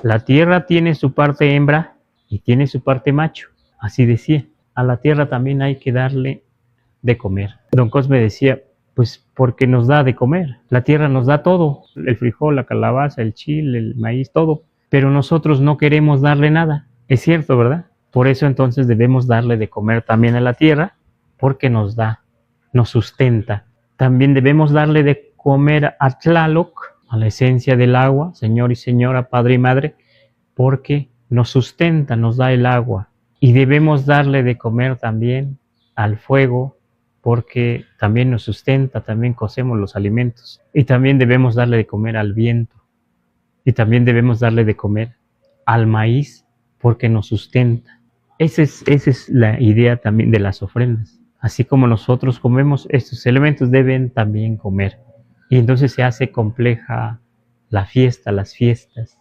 La tierra tiene su parte hembra y tiene su parte macho. Así decía. A la tierra también hay que darle de comer. Don Cosme decía, pues porque nos da de comer. La tierra nos da todo, el frijol, la calabaza, el chile, el maíz, todo. Pero nosotros no queremos darle nada. Es cierto, ¿verdad? Por eso entonces debemos darle de comer también a la tierra, porque nos da, nos sustenta. También debemos darle de comer a Tlaloc, a la esencia del agua, Señor y Señora, Padre y Madre, porque nos sustenta, nos da el agua. Y debemos darle de comer también al fuego, porque también nos sustenta, también cocemos los alimentos. Y también debemos darle de comer al viento. Y también debemos darle de comer al maíz, porque nos sustenta. Esa es la idea también de las ofrendas. Así como nosotros comemos, estos elementos deben también comer. Y entonces se hace compleja la fiesta, las fiestas.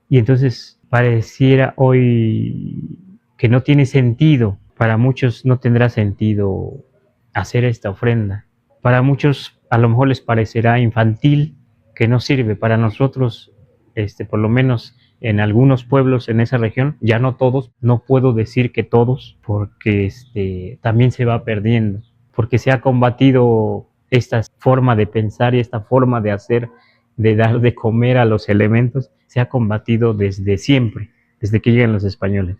Y entonces pareciera hoy que no tiene sentido. Para muchos no tendrá sentido hacer esta ofrenda. Para muchos a lo mejor les parecerá infantil, que no sirve. Para nosotros, por lo menos en algunos pueblos en esa región, ya no todos, no puedo decir que todos, porque también se va perdiendo, porque se ha combatido esta forma de pensar y esta forma de hacer, de dar de comer a los elementos, se ha combatido desde siempre, desde que llegan los españoles.